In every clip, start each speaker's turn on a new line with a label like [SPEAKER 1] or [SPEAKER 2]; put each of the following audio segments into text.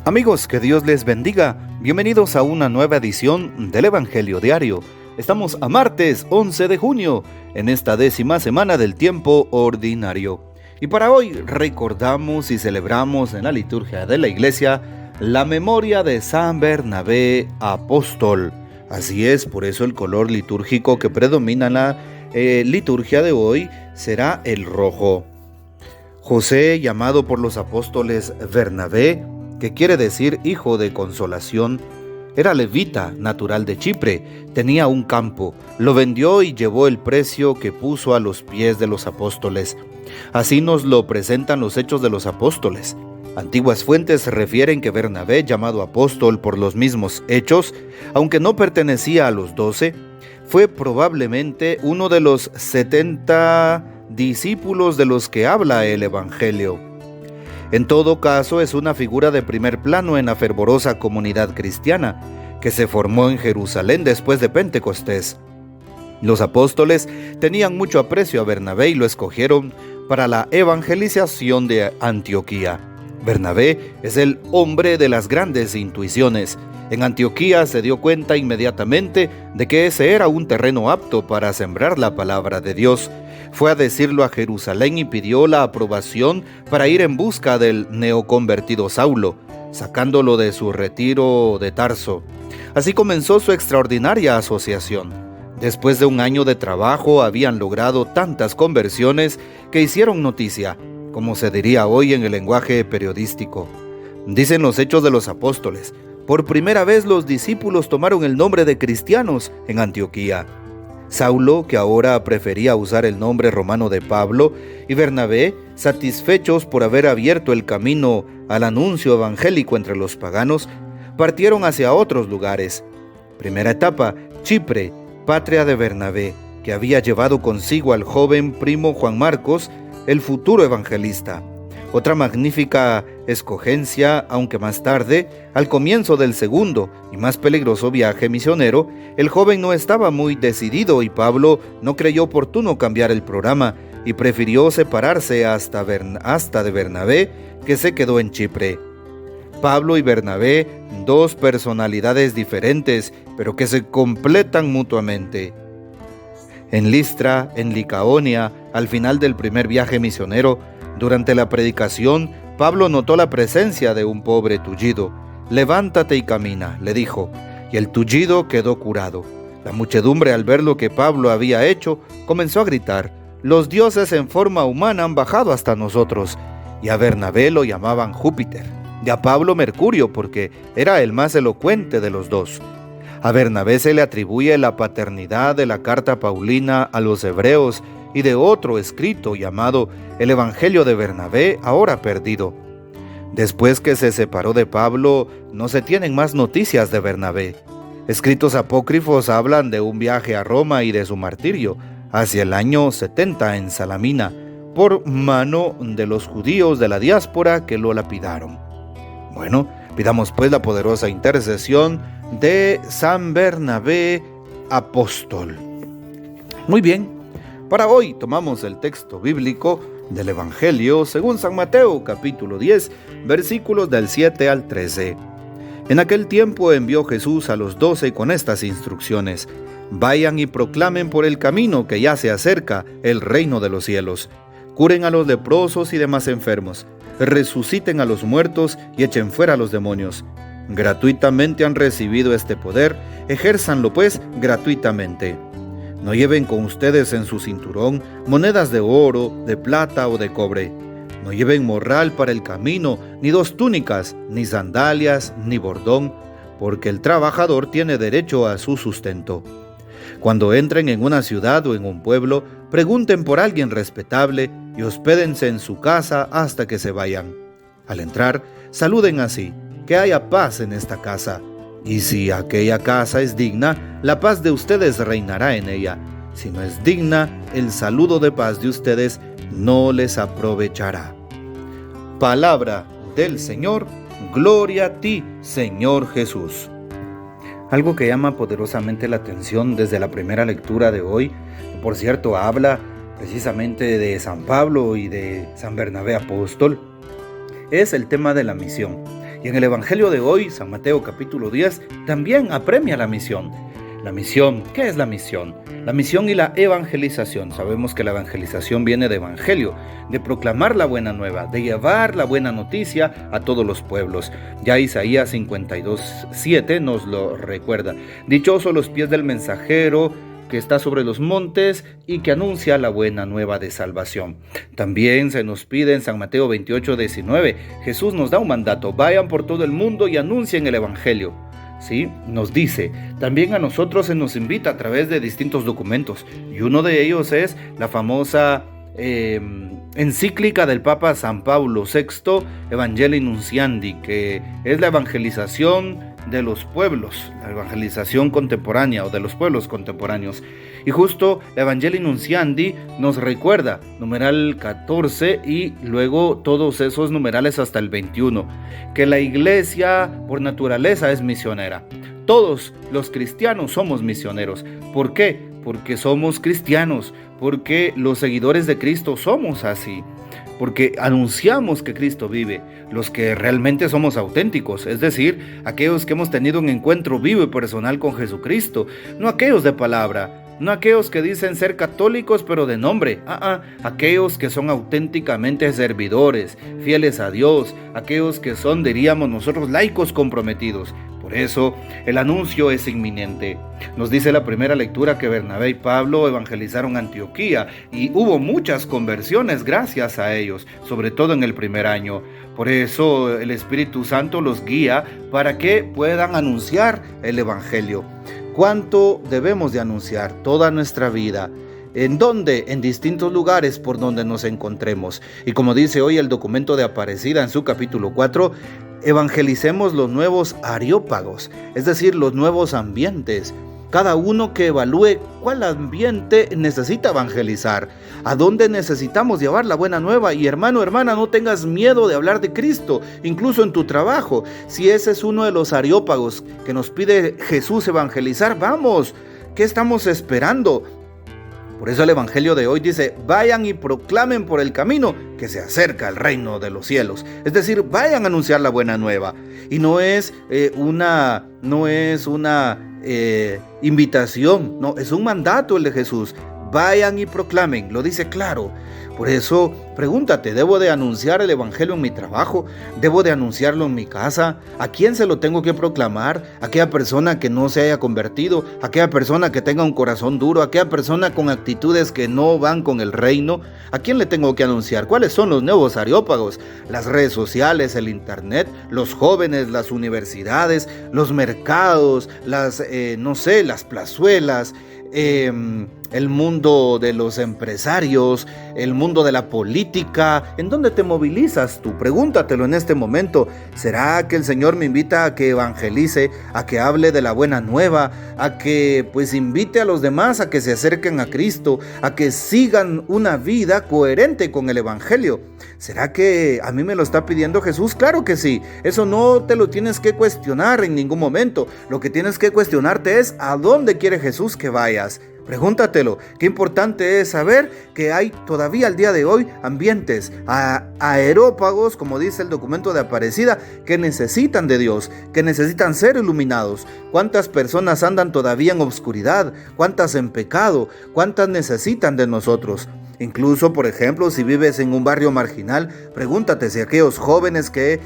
[SPEAKER 1] Amigos, que Dios les bendiga. Bienvenidos a una nueva edición del Evangelio Diario. Estamos a martes 11 de junio, en esta 10ª semana del tiempo ordinario. Y para hoy recordamos y celebramos en la liturgia de la iglesia la memoria de San Bernabé apóstol. Así es, por eso el color litúrgico que predomina en la liturgia de hoy será el rojo. José, llamado por los apóstoles Bernabé, que quiere decir hijo de consolación, era levita, natural de Chipre, tenía un campo, lo vendió y llevó el precio que puso a los pies de los apóstoles. Así nos lo presentan los Hechos de los Apóstoles. Antiguas fuentes refieren que Bernabé, llamado apóstol por los mismos Hechos, aunque no pertenecía a los 12, fue probablemente uno de los 70 discípulos de los que habla el Evangelio. En todo caso, es una figura de primer plano en la fervorosa comunidad cristiana que se formó en Jerusalén después de Pentecostés. Los apóstoles tenían mucho aprecio a Bernabé y lo escogieron para la evangelización de Antioquía. Bernabé es el hombre de las grandes intuiciones. En Antioquía se dio cuenta inmediatamente de que ese era un terreno apto para sembrar la palabra de Dios. Fue a decirlo a Jerusalén y pidió la aprobación para ir en busca del neoconvertido Saulo, sacándolo de su retiro de Tarso. Así comenzó su extraordinaria asociación. Después de un año de trabajo habían logrado tantas conversiones que hicieron noticia, como se diría hoy en el lenguaje periodístico. Dicen los Hechos de los Apóstoles: por primera vez los discípulos tomaron el nombre de cristianos en Antioquía. Saulo, que ahora prefería usar el nombre romano de Pablo, y Bernabé, satisfechos por haber abierto el camino al anuncio evangélico entre los paganos, partieron hacia otros lugares. Primera etapa, Chipre, patria de Bernabé, que había llevado consigo al joven primo Juan Marcos, el futuro evangelista. Otra magnífica escogencia, aunque más tarde, al comienzo del segundo y más peligroso viaje misionero, el joven no estaba muy decidido y Pablo no creyó oportuno cambiar el programa y prefirió separarse hasta de Bernabé, que se quedó en Chipre. Pablo y Bernabé, dos personalidades diferentes, pero que se completan mutuamente. En Listra, en Licaonia, al final del primer viaje misionero, durante la predicación, Pablo notó la presencia de un pobre tullido. «Levántate y camina», le dijo, y el tullido quedó curado. La muchedumbre, al ver lo que Pablo había hecho, comenzó a gritar: «Los dioses en forma humana han bajado hasta nosotros», y a Bernabé lo llamaban Júpiter, y a Pablo Mercurio, porque era el más elocuente de los dos. A Bernabé se le atribuye la paternidad de la carta paulina a los hebreos y de otro escrito llamado el Evangelio de Bernabé, ahora perdido. Después que se separó de Pablo, no se tienen más noticias de Bernabé. Escritos apócrifos hablan de un viaje a Roma y de su martirio, hacia el año 70 en Salamina, por mano de los judíos de la diáspora que lo lapidaron. Bueno, pidamos pues la poderosa intercesión de San Bernabé apóstol. Muy bien. Para hoy tomamos el texto bíblico del Evangelio según San Mateo, capítulo 10, versículos del 7 al 13. En aquel tiempo envió Jesús a los 12 con estas instrucciones: vayan y proclamen por el camino que ya se acerca el reino de los cielos. Curen a los leprosos y demás enfermos, resuciten a los muertos y echen fuera a los demonios. Gratuitamente han recibido este poder, ejérzanlo pues gratuitamente. No lleven con ustedes en su cinturón monedas de oro, de plata o de cobre. No lleven morral para el camino, ni 2 túnicas, ni sandalias, ni bordón, porque el trabajador tiene derecho a su sustento. Cuando entren en una ciudad o en un pueblo, pregunten por alguien respetable y hospédense en su casa hasta que se vayan. Al entrar, saluden así: que haya paz en esta casa. Y si aquella casa es digna, la paz de ustedes reinará en ella. Si no es digna, el saludo de paz de ustedes no les aprovechará. Palabra del Señor. Gloria a ti, Señor Jesús. Algo que llama poderosamente la atención desde la primera lectura de hoy, por cierto, habla precisamente de San Pablo y de San Bernabé apóstol, es el tema de la misión. Y en el Evangelio de hoy, San Mateo capítulo 10, también apremia la misión. La misión, ¿qué es la misión? La misión y la evangelización. Sabemos que la evangelización viene de evangelio, de proclamar la buena nueva, de llevar la buena noticia a todos los pueblos. Ya Isaías 52:7 nos lo recuerda. Dichosos los pies del mensajero que está sobre los montes y que anuncia la buena nueva de salvación. También se nos pide en San Mateo 28:19, Jesús nos da un mandato: vayan por todo el mundo y anuncien el evangelio. ¿Sí? Nos dice, también a nosotros se nos invita a través de distintos documentos, y uno de ellos es la famosa encíclica del Papa San Pablo VI, Evangelii Nuntiandi, que es la evangelización de los pueblos, la evangelización contemporánea o de los pueblos contemporáneos. Y justo la Evangelii Nuntiandi nos recuerda, numeral 14 y luego todos esos numerales hasta el 21, que la iglesia por naturaleza es misionera. Todos los cristianos somos misioneros. ¿Por qué? Porque somos cristianos, porque los seguidores de Cristo somos así. Porque anunciamos que Cristo vive, los que realmente somos auténticos, es decir, aquellos que hemos tenido un encuentro vivo y personal con Jesucristo, no aquellos de palabra, no aquellos que dicen ser católicos pero de nombre, aquellos que son auténticamente servidores, fieles a Dios, aquellos que son, diríamos nosotros, laicos comprometidos. Por eso, el anuncio es inminente. Nos dice la primera lectura que Bernabé y Pablo evangelizaron Antioquía y hubo muchas conversiones gracias a ellos, sobre todo en el primer año. Por eso el Espíritu Santo los guía para que puedan anunciar el evangelio. ¿Cuánto debemos de anunciar? Toda nuestra vida. ¿En dónde? En distintos lugares por donde nos encontremos. Y como dice hoy el documento de Aparecida en su capítulo 4, evangelicemos los nuevos areópagos, es decir, los nuevos ambientes. Cada uno que evalúe cuál ambiente necesita evangelizar, a dónde necesitamos llevar la buena nueva. Y hermano, hermana, no tengas miedo de hablar de Cristo, incluso en tu trabajo. Si ese es uno de los areópagos que nos pide Jesús evangelizar, vamos. ¿Qué estamos esperando? Por eso el Evangelio de hoy dice, vayan y proclamen por el camino que se acerca el reino de los cielos. Es decir, vayan a anunciar la buena nueva. Y no es una invitación, no, es un mandato el de Jesús. Vayan y proclamen, lo dice claro. Por eso, pregúntate, ¿debo de anunciar el evangelio en mi trabajo? ¿Debo de anunciarlo en mi casa? ¿A quién se lo tengo que proclamar? ¿A aquella persona que no se haya convertido? ¿A aquella persona que tenga un corazón duro? ¿A aquella persona con actitudes que no van con el reino? ¿A quién le tengo que anunciar? ¿Cuáles son los nuevos areópagos? Las redes sociales, el internet, los jóvenes, las universidades, los mercados, las plazuelas, el mundo de los empresarios, el mundo de la política. ¿En dónde te movilizas tú? Pregúntatelo en este momento. ¿Será que el Señor me invita a que evangelice, a que hable de la buena nueva, a que invite a los demás a que se acerquen a Cristo, a que sigan una vida coherente con el evangelio? ¿Será que a mí me lo está pidiendo Jesús? Claro que sí. Eso no te lo tienes que cuestionar en ningún momento. Lo que tienes que cuestionarte es ¿a dónde quiere Jesús que vayas? Pregúntatelo. Qué importante es saber que hay todavía al día de hoy ambientes aerópagos, como dice el documento de Aparecida, que necesitan de Dios, que necesitan ser iluminados. ¿Cuántas personas andan todavía en obscuridad? ¿Cuántas en pecado? ¿Cuántas necesitan de nosotros? Incluso, por ejemplo, si vives en un barrio marginal, pregúntate si aquellos jóvenes que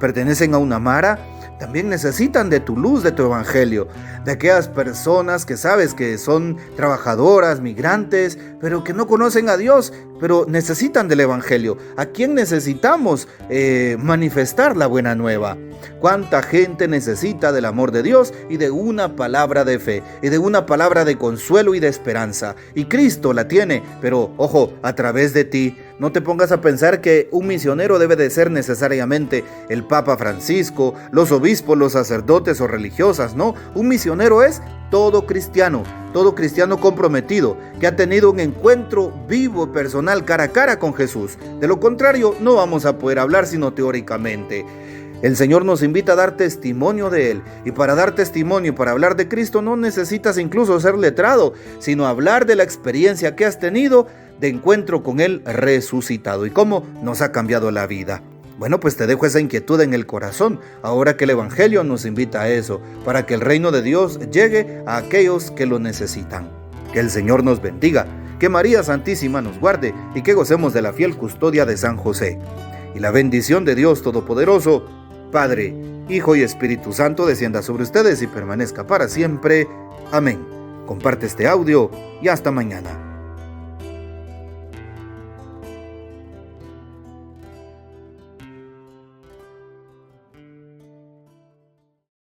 [SPEAKER 1] pertenecen a una mara también necesitan de tu luz, de tu evangelio, de aquellas personas que sabes que son trabajadoras, migrantes, pero que no conocen a Dios, pero necesitan del evangelio. ¿A quién necesitamos manifestar la buena nueva? ¿Cuánta gente necesita del amor de Dios y de una palabra de fe y de una palabra de consuelo y de esperanza? Y Cristo la tiene, pero ojo, a través de ti. No te pongas a pensar que un misionero debe de ser necesariamente el Papa Francisco, los obispos, los sacerdotes o religiosas, no. Un misionero es todo cristiano comprometido, que ha tenido un encuentro vivo, personal, cara a cara con Jesús. De lo contrario, no vamos a poder hablar sino teóricamente. El Señor nos invita a dar testimonio de Él, y para dar testimonio y para hablar de Cristo no necesitas incluso ser letrado, sino hablar de la experiencia que has tenido de encuentro con Él resucitado y cómo nos ha cambiado la vida. Bueno, pues te dejo esa inquietud en el corazón, ahora que el Evangelio nos invita a eso, para que el reino de Dios llegue a aquellos que lo necesitan. Que el Señor nos bendiga, que María Santísima nos guarde y que gocemos de la fiel custodia de San José. Y la bendición de Dios Todopoderoso, Padre, Hijo y Espíritu Santo, descienda sobre ustedes y permanezca para siempre. Amén. Comparte este audio y hasta mañana.